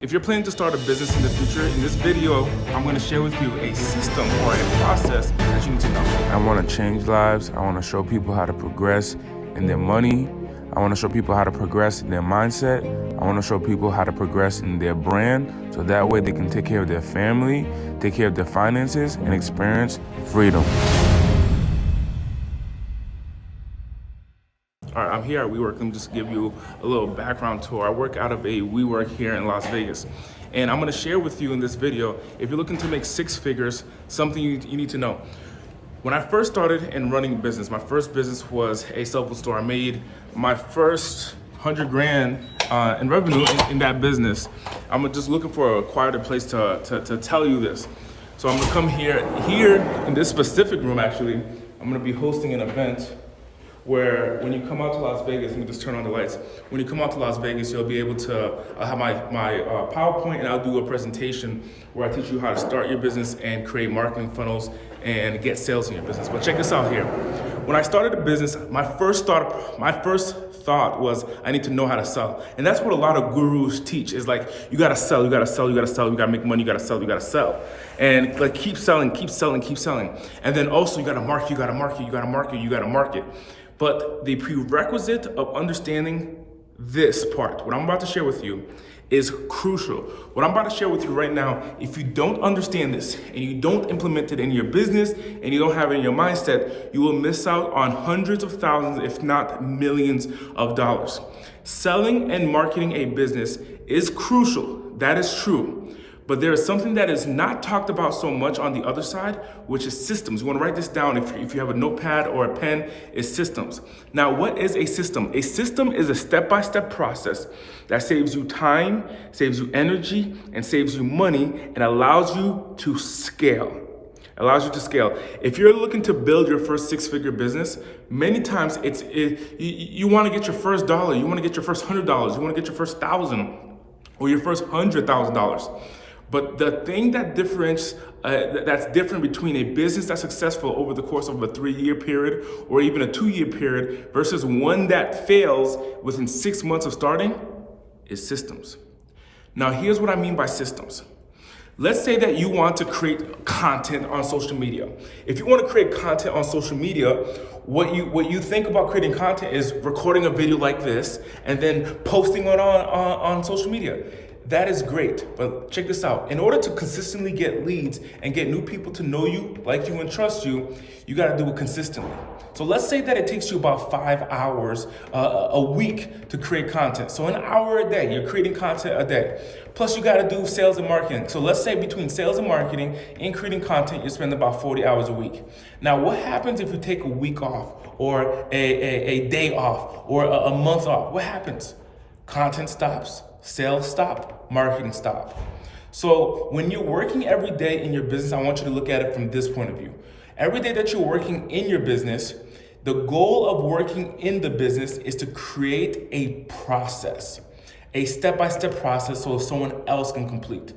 If you're planning to start a business in the future, in this video, I'm going to share with you a system or a process that you need to know. I want to change lives. I want to show people how to progress in their money. I want to show people how to progress in their mindset. I want to show people how to progress in their brand, so that way they can take care of their family, take care of their finances, and experience freedom. All right, I'm here at WeWork. Let me just give you a little background tour. I work out of a WeWork here in Las Vegas. And I'm gonna share with you in this video, if you're looking to make six figures, something you need to know. When I first started in running a business, my first business was a cell phone store. I made my first 100 grand in revenue in that business. I'm just looking for a quieter place to tell you this. So I'm gonna come here in this specific room actually, I'm gonna be hosting an event where when you come out to Las Vegas, let me just turn on the lights. When you come out to Las Vegas, you'll be able to have my PowerPoint, and I'll do a presentation where I teach you how to start your business and create marketing funnels and get sales in your business. But check this out here. When I started a business, my first thought was I need to know how to sell. And that's what a lot of gurus teach is like, you gotta sell, you gotta sell, you gotta sell, you gotta make money, you gotta sell, you gotta sell. And like keep selling, keep selling, keep selling. And then also you gotta market, you gotta market, you gotta market, you gotta market. But the prerequisite of understanding this part, what I'm about to share with you, is crucial. What I'm about to share with you right now, if you don't understand this and you don't implement it in your business and you don't have it in your mindset, you will miss out on hundreds of thousands, if not millions of dollars. Selling and marketing a business is crucial. That is true. But there is something that is not talked about so much on the other side, which is systems. You want to write this down if you have a notepad or a pen, is systems. Now, what is a system? A system is a step-by-step process that saves you time, saves you energy, and saves you money, and allows you to scale. If you're looking to build your first six-figure business, many times you want to get your first dollar, you want to get your first $100, you want to get your first $1,000 or your first $100,000. But the thing that that's different between a business that's successful over the course of a 3-year period or even a 2-year period versus one that fails within 6 months of starting is systems. Now, here's what I mean by systems. Let's say that you want to create content on social media. If you want to create content on social media, what you think about creating content is recording a video like this and then posting it on social media. That is great, but check this out. In order to consistently get leads and get new people to know you, like you, and trust you, you gotta do it consistently. So let's say that it takes you about 5 hours a week to create content. So an hour a day, you're creating content a day. Plus you gotta do sales and marketing. So let's say between sales and marketing and creating content, you spend about 40 hours a week. Now what happens if you take a week off or a day off or a month off? What happens? Content stops, sales stop, marketing stop. So when you're working every day in your business, I want you to look at it from this point of view. Every day that you're working in your business, the goal of working in the business is to create a process, a step-by-step process so someone else can complete.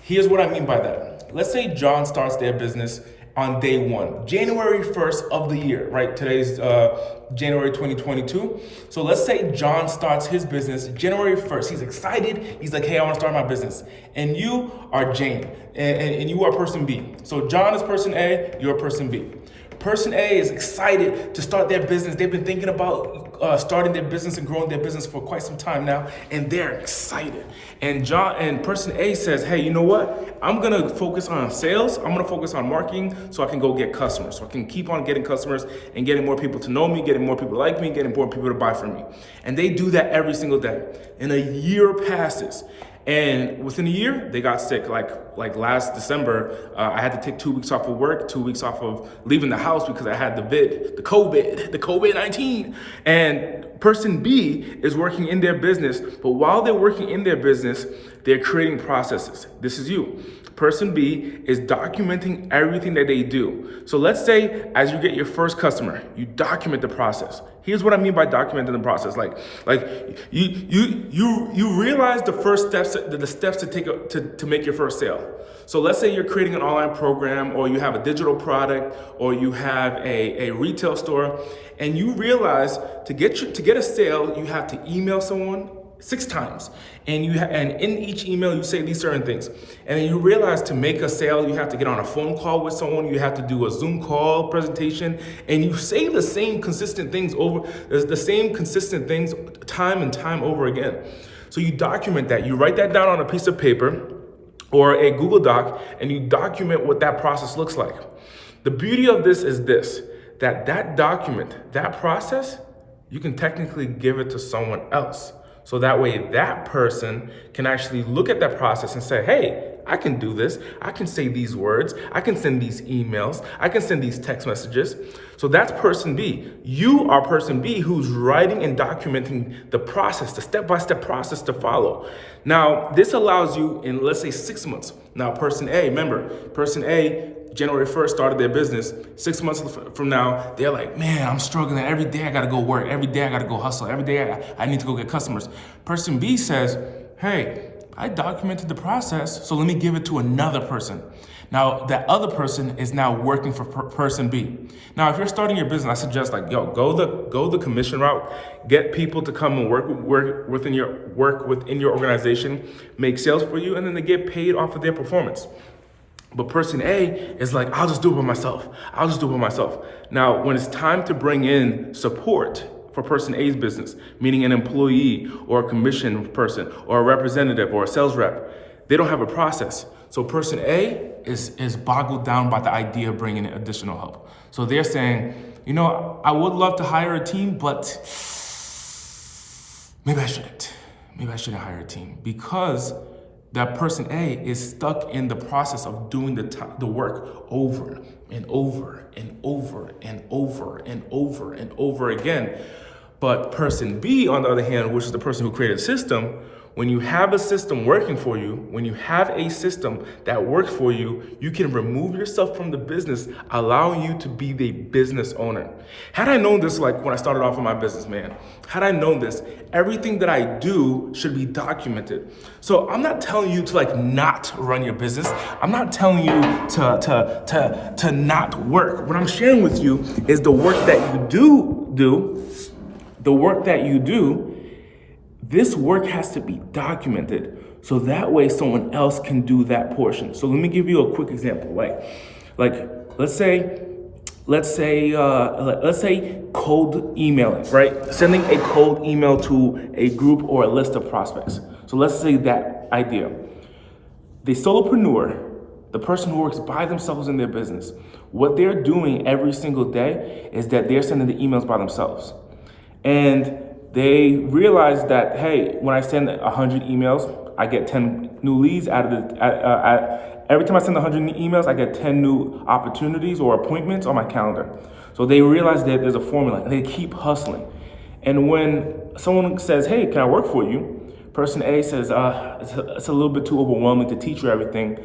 Here's what I mean by that. Let's say John starts their business on day 1, January 1st of the year, right? Today's January 2022. So let's say John starts his business January 1st. He's excited. He's like, hey, I want to start my business. And you are Jane, and you are person B. So John is person A, you're person B. Person A is excited to start their business. They've been thinking about starting their business and growing their business for quite some time now, and they're excited. And person A says, hey, you know what? I'm gonna focus on sales. I'm gonna focus on marketing so I can go get customers. So I can keep on getting customers and getting more people to know me, getting more people like me, getting more people to buy from me. And they do that every single day. And a year passes. And within a year, they got sick. Like last December, I had to take 2 weeks off of work, 2 weeks off of leaving the house because I had the COVID-19. And person B is working in their business, but while they're working in their business, they're creating processes. This is you. Person B is documenting everything that they do. So let's say as you get your first customer, you document the process. Here's what I mean by documenting the process. Like you realize the first steps, the steps to take to make your first sale. So let's say you're creating an online program, or you have a digital product, or you have a retail store, and you realize to get a sale, you have to email someone, 6 times, and and in each email you say these certain things, and then you realize to make a sale you have to get on a phone call with someone, you have to do a Zoom call presentation, and you say the same consistent things time and time over again. So you document that, you write that down on a piece of paper or a Google Doc, and you document what that process looks like. The beauty of this is this, that document, that process, you can technically give it to someone else. So that way that person can actually look at that process and say, hey, I can do this. I can say these words. I can send these emails. I can send these text messages. So that's person B. You are person B who's writing and documenting the process, the step-by-step process to follow. Now, this allows you in, let's say, 6 months. Now, person A, remember, person A, January 1st started their business. 6 months from now, they're like, man, I'm struggling. Every day I gotta go work. Every day I gotta go hustle. Every day I need to go get customers. Person B says, hey, I documented the process, so let me give it to another person. Now, that other person is now working for person B. Now, if you're starting your business, I suggest go the commission route. Get people to come and work within your organization, make sales for you, and then they get paid off of their performance. But person A is like, I'll just do it by myself. Now, when it's time to bring in support for person A's business, meaning an employee or a commission person or a representative or a sales rep, they don't have a process. So person A is boggled down by the idea of bringing in additional help. So they're saying, I would love to hire a team, but maybe I shouldn't. Maybe I shouldn't hire a team, because that person A is stuck in the process of doing the work over and over and over and over and over and over again. But person B, on the other hand, which is the person who created the system, when you have a system working for you, when you have a system that works for you, you can remove yourself from the business, allowing you to be the business owner. Had I known this, like when I started off in my business, man, had I known this, everything that I do should be documented. So I'm not telling you to not run your business. I'm not telling you to not work. What I'm sharing with you is the work that you do, the work that you do. This work has to be documented, so that way someone else can do that portion. So let me give you a quick example. Like let's say cold emailing, right? Sending a cold email to a group or a list of prospects. So let's say that idea. The solopreneur, the person who works by themselves in their business, what they're doing every single day is that they're sending the emails by themselves. And they realize that, hey, when I send 100 emails, I get 10 new leads out of every time I send 100 emails, I get 10 new opportunities or appointments on my calendar. So they realize that there's a formula, and they keep hustling. And when someone says, hey, can I work for you? Person A says, it's a little bit too overwhelming to teach you everything.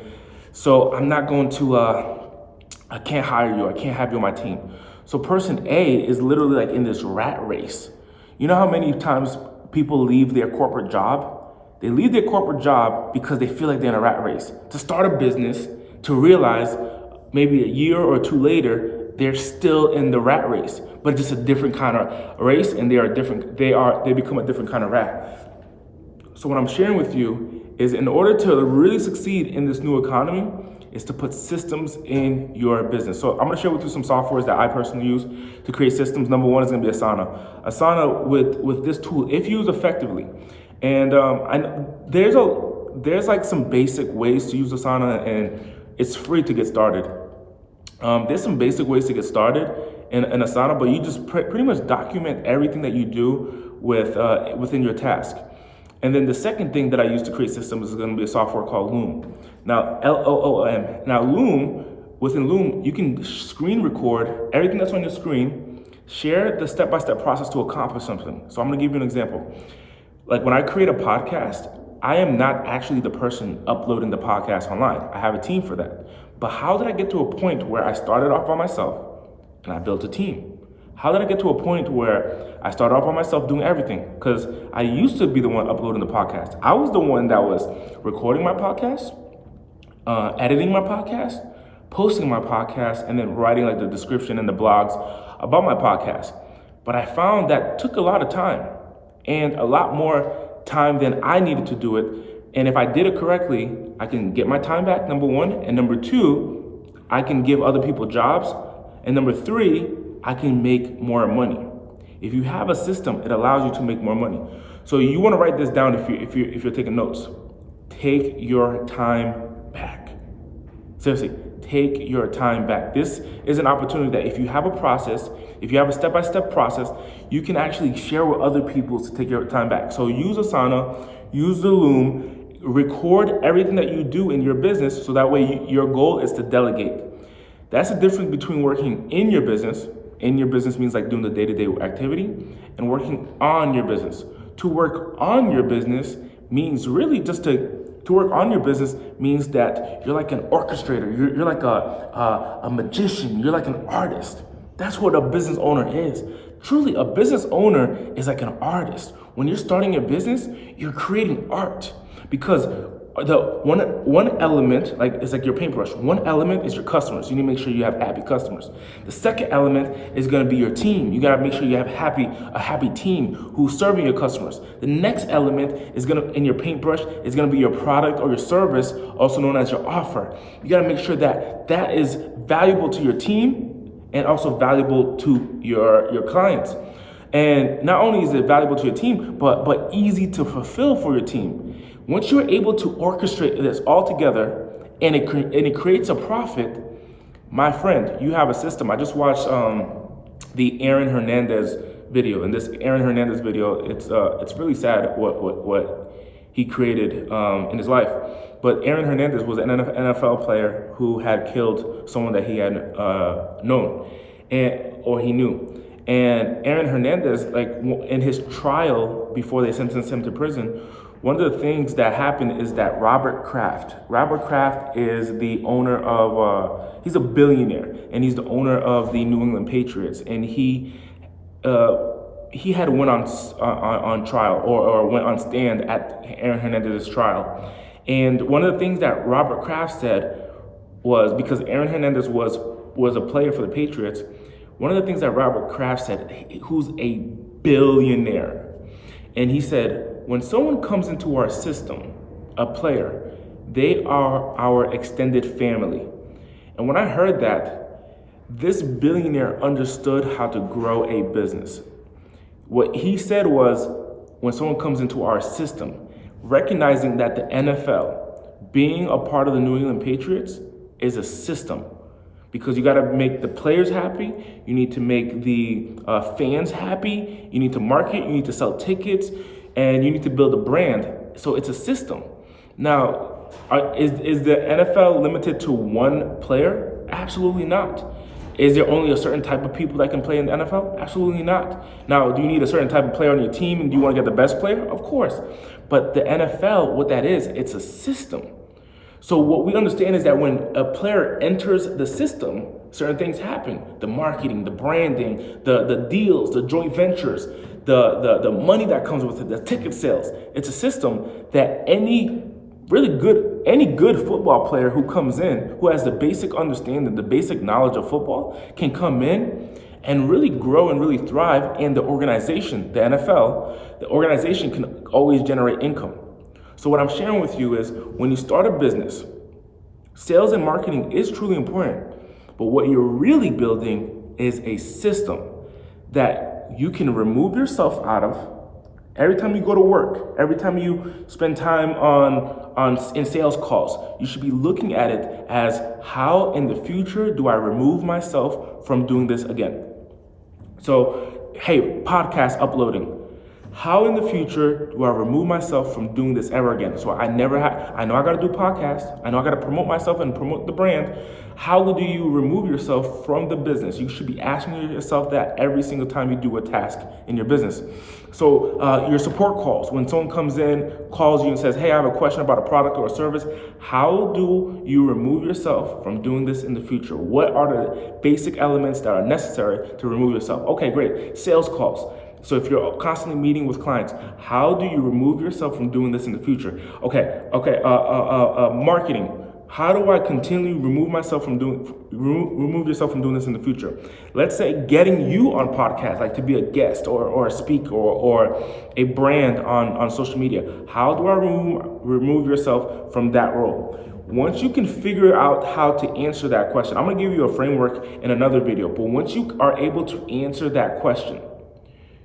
So I'm not going to, I can't hire you. I can't have you on my team. So person A is literally in this rat race. You know how many times people leave their corporate job? They leave their corporate job because they feel like they're in a rat race. To start a business, to realize maybe a year or two later, they're still in the rat race, but just a different kind of race, and they become a different kind of rat. So what I'm sharing with you is, in order to really succeed in this new economy, is to put systems in your business. So I'm gonna share with you some softwares that I personally use to create systems. Number one is gonna be Asana. Asana, with this tool, if used effectively, and there's some basic ways to use Asana, and it's free to get started. There's some basic ways to get started in Asana, but you just pretty much document everything that you do within your task. And then the second thing that I use to create systems is going to be a software called Loom. Now, Loom. Now, within Loom, you can screen record everything that's on your screen, share the step-by-step process to accomplish something. So I'm going to give you an example. Like when I create a podcast, I am not actually the person uploading the podcast online. I have a team for that. But how did I get to a point where I started off by myself and I built a team? How did I get to a point where I started off by myself doing everything? Because I used to be the one uploading the podcast. I was the one that was recording my podcast, editing my podcast, posting my podcast, and then writing the description and the blogs about my podcast. But I found that took a lot of time and a lot more time than I needed to do it. And if I did it correctly, I can get my time back, number one. And number two, I can give other people jobs. And number three, I can make more money. If you have a system, it allows you to make more money. So you want to write this down if you're taking notes. Take your time back. Seriously, take your time back. This is an opportunity that if you have a process, if you have a step-by-step process, you can actually share with other people to take your time back. So use Asana, use the Loom, record everything that you do in your business so that way your goal is to delegate. That's the difference between working in your business. In your business means like doing the day-to-day activity, and working on your business. To work on your business means really just to work on your business means that you're like an orchestrator. You're like a magician. You're like an artist. That's what a business owner is. Truly, a business owner is like an artist. When you're starting your business, you're creating art because the one element, like it's like your paintbrush. One element is your customers. You need to make sure you have happy customers. The second element is going to be your team. You got to make sure you have a happy team who's serving your customers. The next element is in your paintbrush is going to be your product or your service, also known as your offer. You got to make sure that that is valuable to your team and also valuable to your clients. And not only is it valuable to your team, but easy to fulfill for your team. Once you're able to orchestrate this all together and it creates a profit, my friend, you have a system. I just watched the Aaron Hernandez video, and this Aaron Hernandez video, it's really sad what he created in his life. But Aaron Hernandez was an NFL player who had killed someone that he had known or he knew. And Aaron Hernandez, like in his trial before they sentenced him to prison, one of the things that happened is that Robert Kraft is the owner of, he's a billionaire, and he's the owner of the New England Patriots. And he had went on trial or went on stand at Aaron Hernandez's trial. And one of the things that Robert Kraft said was, because Aaron Hernandez was a player for the Patriots, one of the things that Robert Kraft said, who's a billionaire, and he said, when someone comes into our system, a player, they are our extended family. And when I heard that, this billionaire understood how to grow a business. What he said was, when someone comes into our system, recognizing that the NFL, being a part of the New England Patriots, is a system. Because you got to make the players happy, you need to make the fans happy, you need to market, you need to sell tickets, and you need to build a brand. So it's a system. Now, is the NFL limited to one player? Absolutely not. Is there only a certain type of people that can play in the NFL? Absolutely not. Now, do you need a certain type of player on your team, and do you want to get the best player? Of course. But the NFL, what that is, it's a system. So what we understand is that when a player enters the system, certain things happen. The marketing, the branding, the deals, the joint ventures, the money that comes with it, the ticket sales. It's a system that any good football player who comes in, who has the basic understanding, the basic knowledge of football, can come in and really grow and really thrive. And the organization, the NFL, the organization can always generate income. So what I'm sharing with you is, when you start a business, sales and marketing is truly important. But what you're really building is a system that you can remove yourself out of. Every time you go to work, every time you spend time in sales calls, you should be looking at it as, how in the future do I remove myself from doing this again? So, hey, podcast uploading. How in the future do I remove myself from doing this ever again? So I know I got to do podcasts. I know I got to promote myself and promote the brand. How do you remove yourself from the business? You should be asking yourself that every single time you do a task in your business. So your support calls, when someone comes in, calls you and says, hey, I have a question about a product or a service. How do you remove yourself from doing this in the future? What are the basic elements that are necessary to remove yourself? Okay, great. Sales calls. So if you're constantly meeting with clients, how do you remove yourself from doing this in the future? Okay. Marketing. How do I continually remove yourself from doing this in the future? Let's say getting you on podcasts, like to be a guest or a speaker or a brand on social media. How do I remove yourself from that role? Once you can figure out how to answer that question, I'm gonna give you a framework in another video, but once you are able to answer that question,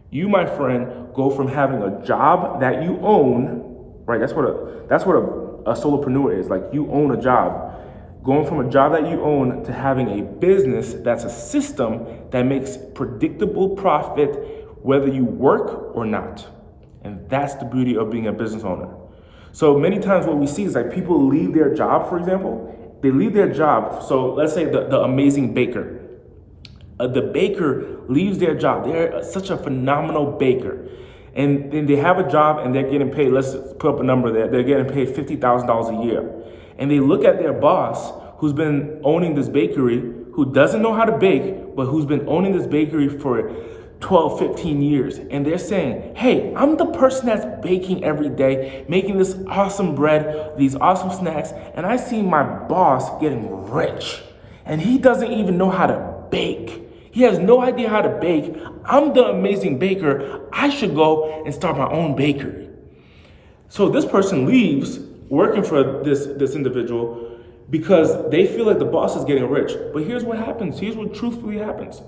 you, my friend, go from having a job that you own, right? That's what a solopreneur is. Like, you own a job. Going from a job that you own to having a business that's a system that makes predictable profit whether you work or not. And that's the beauty of being a business owner. So many times what we see is like people leave their job, for example. They leave their job. So let's say the amazing baker. The baker leaves their job. They're such a phenomenal baker. And then they have a job and they're getting paid, let's put up a number there, they're getting paid $50,000 a year. And they look at their boss who's been owning this bakery, who doesn't know how to bake, but who's been owning this bakery for 12, 15 years. And they're saying, hey, I'm the person that's baking every day, making this awesome bread, these awesome snacks, and I see my boss getting rich. And he doesn't even know how to bake. He has no idea how to bake. I'm the amazing baker. I should go and start my own bakery. So this person leaves working for this individual because they feel like the boss is getting rich. But here's what happens. Here's what truthfully happens.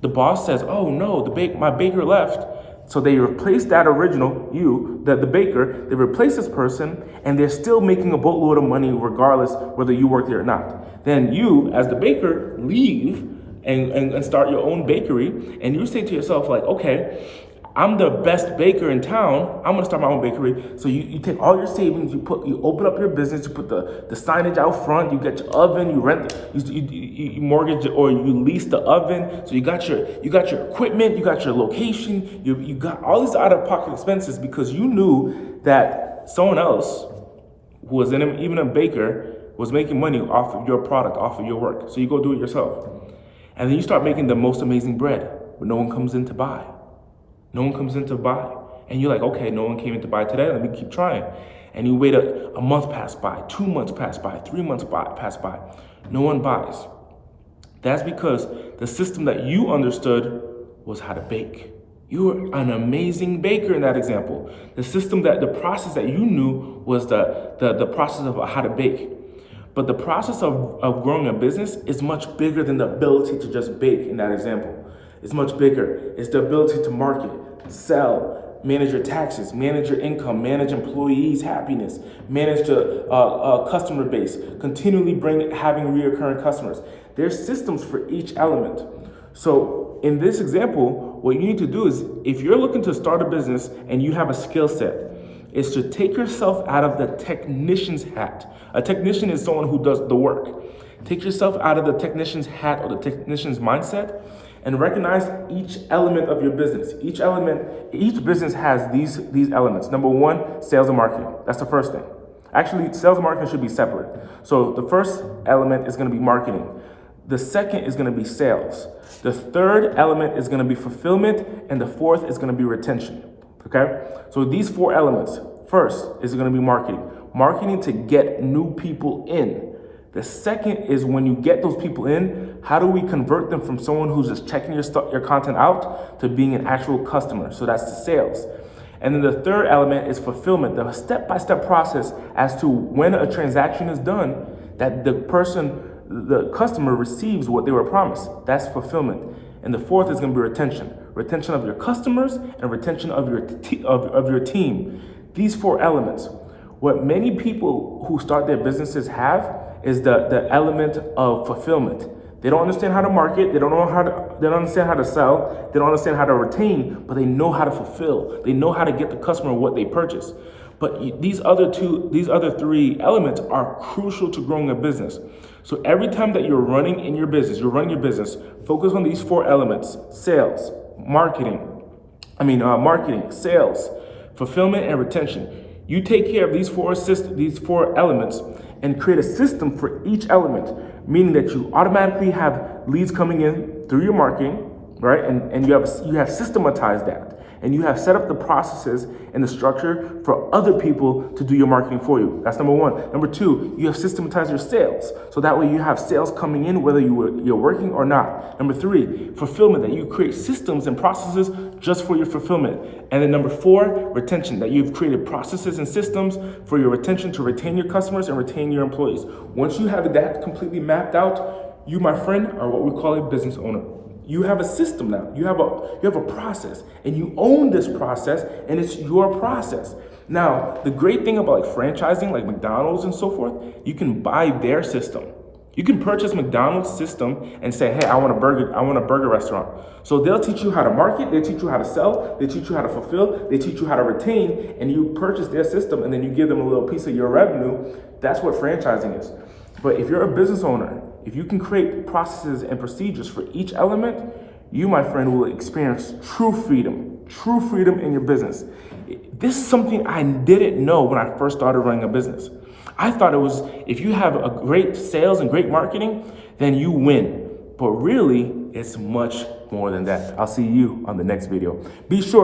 The boss says, oh no, my baker left. So they replace that original, the baker, they replace this person, and they're still making a boatload of money regardless whether you work there or not. Then you, as the baker, leave and start your own bakery, and you say to yourself, like, okay, I'm the best baker in town, I'm gonna start my own bakery. So you take all your savings, you open up your business, you put the signage out front, you get your oven, you rent, you mortgage or you lease the oven. So you got your equipment, you got your location, you got all these out-of-pocket expenses because you knew that someone else who was even a baker was making money off of your product, off of your work. So you go do it yourself. And then you start making the most amazing bread, but no one comes in to buy. No one comes in to buy. And you're like, okay, no one came in to buy today, let me keep trying. And you wait a month pass by, 2 months pass by, 3 months pass by. No one buys. That's because the system that you understood was how to bake. You were an amazing baker in that example. The process that you knew was the process of how to bake. But the process of growing a business is much bigger than the ability to just bake in that example. It's much bigger. It's the ability to market, sell, manage your taxes, manage your income, manage employees' happiness, manage the customer base, continually having reoccurring customers. There's systems for each element. So in this example, what you need to do is, if you're looking to start a business and you have a skill set, is to take yourself out of the technician's hat. A technician is someone who does the work. Take yourself out of the technician's hat or the technician's mindset and recognize each element of your business. Each business has these elements. Number one, sales and marketing. That's the first thing. Actually, sales and marketing should be separate. So the first element is gonna be marketing. The second is gonna be sales. The third element is gonna be fulfillment, and the fourth is gonna be retention. Okay, so these 4 elements. First is going to be marketing. Marketing to get new people in. The second is, when you get those people in, how do we convert them from someone who's just checking your content out to being an actual customer? So that's the sales. And then the third element is fulfillment, the step-by-step process as to when a transaction is done, that the customer receives what they were promised. That's fulfillment. And the fourth is going to be retention. Retention of your customers and retention of your team. These 4 elements. What many people who start their businesses have is the element of fulfillment. They don't understand how to market. They don't understand how to sell. They don't understand how to retain, but they know how to fulfill. They know how to get the customer what they purchase. But these other 3 elements are crucial to growing a business. So every time that you're running your business, focus on these 4 elements: sales, marketing, sales, fulfillment, and retention. You take care of these 4 elements and create a system for each element, meaning that you automatically have leads coming in through your marketing, right? And you have systematized that. and you have set up the processes and the structure for other people to do your marketing for you. That's number one. Number two, you have systematized your sales. So that way you have sales coming in whether you're working or not. Number three, fulfillment, that you create systems and processes just for your fulfillment. And then number four, retention, that you've created processes and systems for your retention to retain your customers and retain your employees. Once you have that completely mapped out, you, my friend, are what we call a business owner. You have a system now. You have a process, and you own this process, and it's your process. Now, the great thing about like franchising, like McDonald's and so forth, you can buy their system. You can purchase McDonald's system and say, hey, I want a burger restaurant. So they'll teach you how to market, they teach you how to sell, they teach you how to fulfill, they teach you how to retain, and you purchase their system and then you give them a little piece of your revenue. That's what franchising is. But if you're a business owner, if you can create processes and procedures for each element, you, my friend, will experience true freedom in your business. This is something I didn't know when I first started running a business. I thought it was, if you have a great sales and great marketing, then you win. But really, it's much more than that. I'll see you on the next video. Be sure